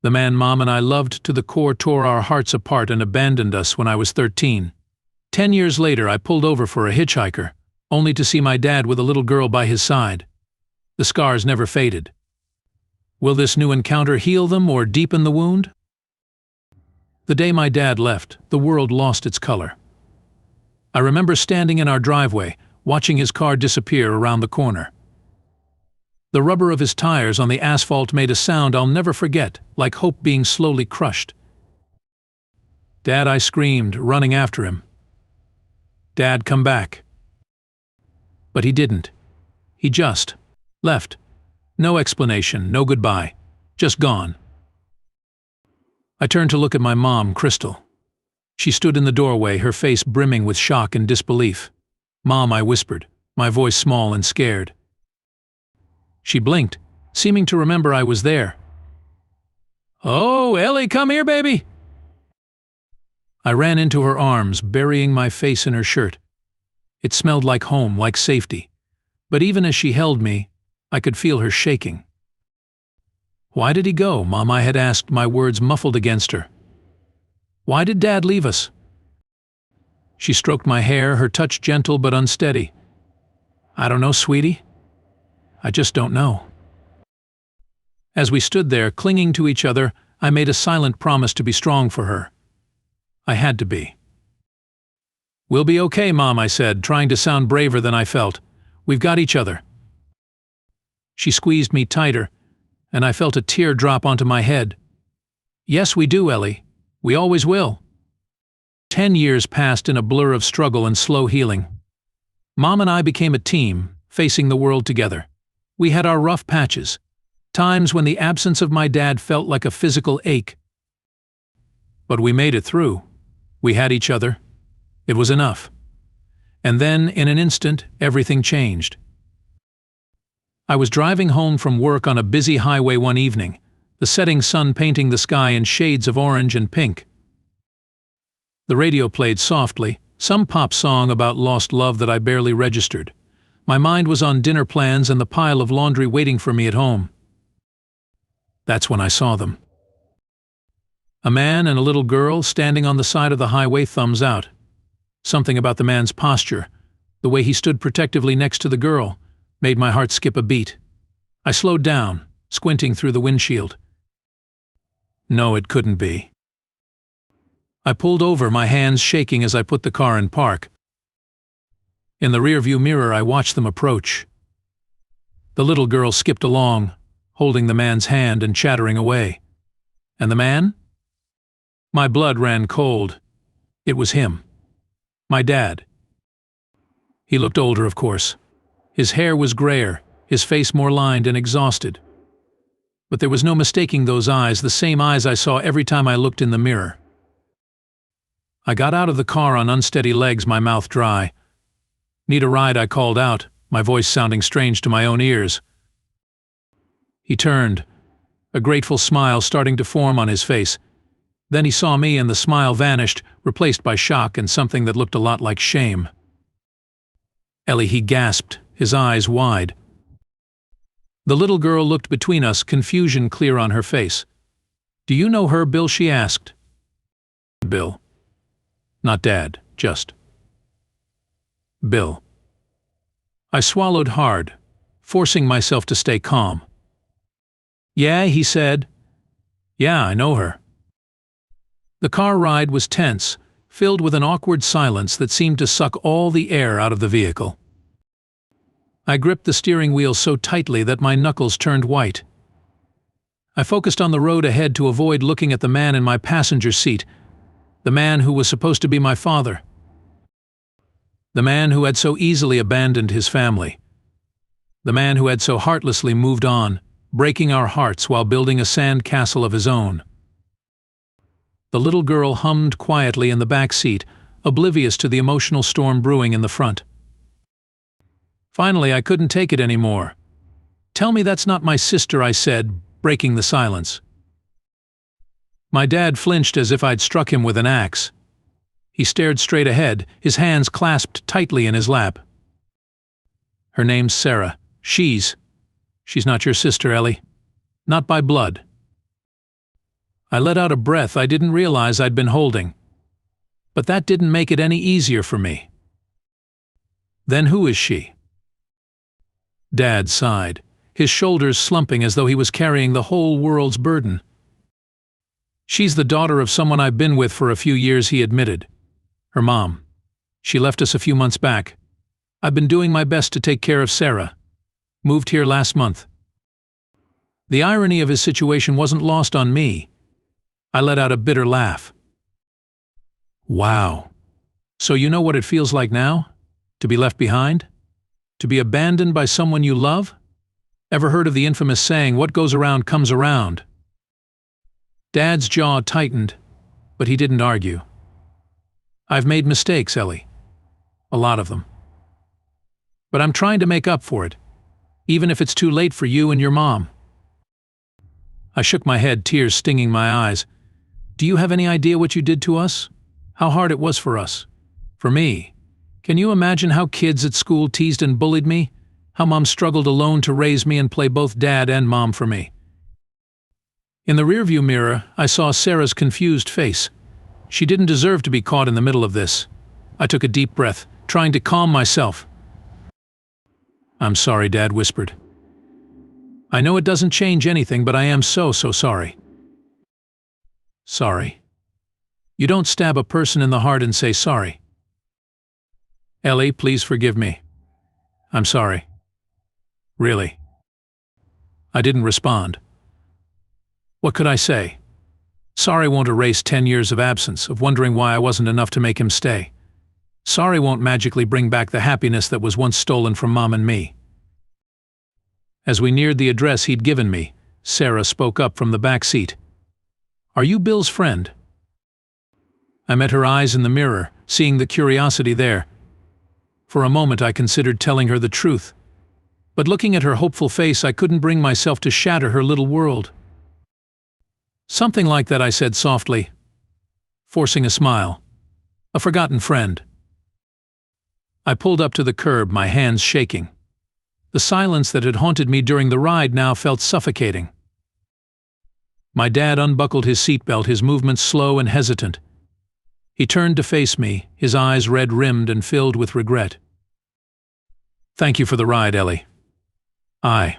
The man Mom and I loved to the core tore our hearts apart and abandoned us when I was 13. 10 years later, I pulled over for a hitchhiker, only to see my dad with a little girl by his side. The scars never faded. Will this new encounter heal them or deepen the wound? The day my dad left, the world lost its color. I remember standing in our driveway, watching his car disappear around the corner. The rubber of his tires on the asphalt made a sound I'll never forget, like hope being slowly crushed. "Dad," I screamed, running after him. "Dad, come back." But he didn't. He just left. No explanation, no goodbye. Just gone. I turned to look at my mom, Crystal. She stood in the doorway, her face brimming with shock and disbelief. "Mom," I whispered, my voice small and scared. She blinked, seeming to remember I was there. "Oh, Ellie, come here, baby!" I ran into her arms, burying my face in her shirt. It smelled like home, like safety. But even as she held me, I could feel her shaking. "Why did he go, Mom?" I had asked, my words muffled against her. "Why did Dad leave us?" She stroked my hair, her touch gentle but unsteady. "I don't know, sweetie. I just don't know." As we stood there, clinging to each other, I made a silent promise to be strong for her. I had to be. "We'll be okay, Mom," I said, trying to sound braver than I felt. "We've got each other." She squeezed me tighter, and I felt a tear drop onto my head. "Yes, we do, Ellie. We always will." 10 years passed in a blur of struggle and slow healing. Mom and I became a team, facing the world together. We had our rough patches, times when the absence of my dad felt like a physical ache. But we made it through. We had each other. It was enough. And then, in an instant, everything changed. I was driving home from work on a busy highway one evening, the setting sun painting the sky in shades of orange and pink. The radio played softly, some pop song about lost love that I barely registered. My mind was on dinner plans and the pile of laundry waiting for me at home. That's when I saw them. A man and a little girl standing on the side of the highway, thumbs out. Something about the man's posture, the way he stood protectively next to the girl, made my heart skip a beat. I slowed down, squinting through the windshield. No, it couldn't be. I pulled over, my hands shaking as I put the car in park. In the rearview mirror, I watched them approach. The little girl skipped along, holding the man's hand and chattering away. And the man? My blood ran cold. It was him. My dad. He looked older, of course. His hair was grayer, his face more lined and exhausted. But there was no mistaking those eyes, the same eyes I saw every time I looked in the mirror. I got out of the car on unsteady legs, my mouth dry. "Need a ride?" I called out, my voice sounding strange to my own ears. He turned, a grateful smile starting to form on his face. Then he saw me and the smile vanished, replaced by shock and something that looked a lot like shame. "Ellie," he gasped, his eyes wide. The little girl looked between us, confusion clear on her face. "Do you know her, Bill?" she asked. "Bill. Not Dad, just Bill." I swallowed hard, forcing myself to stay calm. "Yeah," he said. "Yeah, I know her." The car ride was tense, filled with an awkward silence that seemed to suck all the air out of the vehicle. I gripped the steering wheel so tightly that my knuckles turned white. I focused on the road ahead to avoid looking at the man in my passenger seat, the man who was supposed to be my father. The man who had so easily abandoned his family. The man who had so heartlessly moved on, breaking our hearts while building a sand castle of his own. The little girl hummed quietly in the back seat, oblivious to the emotional storm brewing in the front. Finally, I couldn't take it anymore. "Tell me that's not my sister," I said, breaking the silence. My dad flinched as if I'd struck him with an axe. He stared straight ahead, his hands clasped tightly in his lap. "Her name's Sarah. She's not your sister, Ellie. Not by blood." I let out a breath I didn't realize I'd been holding. But that didn't make it any easier for me. Then who is she? Dad sighed, his shoulders slumping as though he was carrying the whole world's burden. She's the daughter of someone I've been with for a few years, he admitted. Her mom. She left us a few months back. I've been doing my best to take care of Sarah. Moved here last month. The irony of his situation wasn't lost on me. I let out a bitter laugh. Wow. So you know what it feels like now? To be left behind? To be abandoned by someone you love? Ever heard of the infamous saying, what goes around comes around? Dad's jaw tightened, but he didn't argue. I've made mistakes, Ellie. A lot of them. But I'm trying to make up for it, even if it's too late for you and your mom. I shook my head, tears stinging my eyes. Do you have any idea what you did to us? How hard it was for us? For me? Can you imagine how kids at school teased and bullied me? How Mom struggled alone to raise me and play both Dad and Mom for me? In the rearview mirror, I saw Sarah's confused face. She didn't deserve to be caught in the middle of this. I took a deep breath, trying to calm myself. I'm sorry, Dad whispered. I know it doesn't change anything, but I am so sorry. Sorry. You don't stab a person in the heart and say sorry. Ellie, please forgive me. I'm sorry. Really. I didn't respond. What could I say? Sorry won't erase 10 years of absence, of wondering why I wasn't enough to make him stay. Sorry won't magically bring back the happiness that was once stolen from Mom and me. As we neared the address he'd given me, Sarah spoke up from the back seat. Are you Bill's friend? I met her eyes in the mirror, seeing the curiosity there. For a moment I considered telling her the truth, but looking at her hopeful face I couldn't bring myself to shatter her little world. Something like that, I said softly, forcing a smile. A forgotten friend. I pulled up to the curb, my hands shaking. The silence that had haunted me during the ride now felt suffocating. My dad unbuckled his seatbelt, his movements slow and hesitant. He turned to face me, his eyes red-rimmed and filled with regret. Thank you for the ride, Ellie. I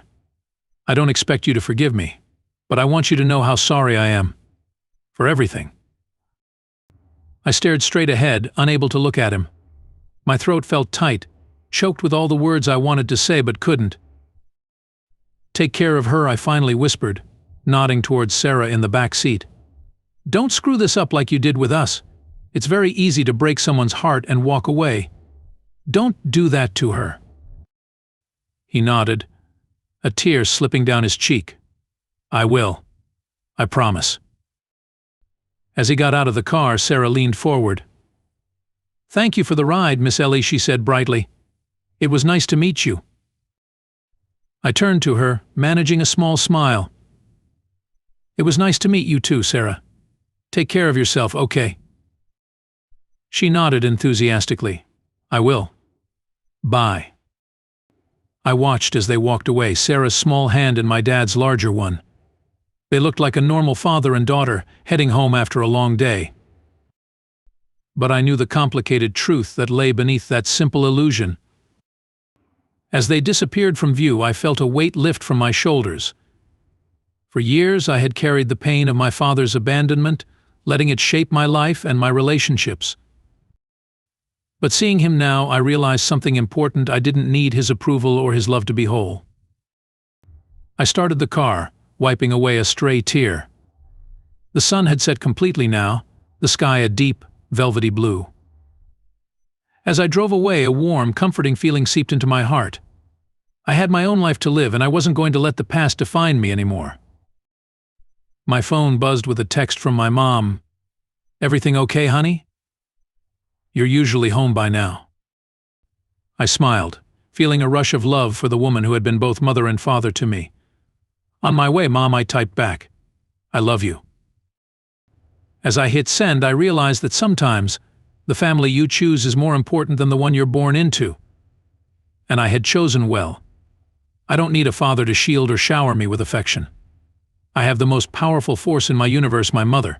don't expect you to forgive me, but I want you to know how sorry I am. For everything. I stared straight ahead, unable to look at him. My throat felt tight, choked with all the words I wanted to say but couldn't. Take care of her, I finally whispered, nodding towards Sarah in the back seat. Don't screw this up like you did with us. It's very easy to break someone's heart and walk away. Don't do that to her. He nodded, a tear slipping down his cheek. I will. I promise. As he got out of the car, Sarah leaned forward. Thank you for the ride, Miss Ellie, she said brightly. It was nice to meet you. I turned to her, managing a small smile. It was nice to meet you too, Sarah. Take care of yourself, okay? She nodded enthusiastically. I will. Bye. I watched as they walked away, Sarah's small hand in my dad's larger one. They looked like a normal father and daughter, heading home after a long day. But I knew the complicated truth that lay beneath that simple illusion. As they disappeared from view, I felt a weight lift from my shoulders. For years I had carried the pain of my father's abandonment, letting it shape my life and my relationships. But seeing him now, I realized something important. I didn't need his approval or his love to be whole. I started the car, wiping away a stray tear. The sun had set completely now, the sky a deep, velvety blue. As I drove away, a warm, comforting feeling seeped into my heart. I had my own life to live, and I wasn't going to let the past define me anymore. My phone buzzed with a text from my mom. Everything okay, honey? You're usually home by now. I smiled, feeling a rush of love for the woman who had been both mother and father to me. On my way, Mom, I typed back. I love you. As I hit send, I realized that sometimes the family you choose is more important than the one you're born into. And I had chosen well. I don't need a father to shield or shower me with affection. I have the most powerful force in my universe, my mother.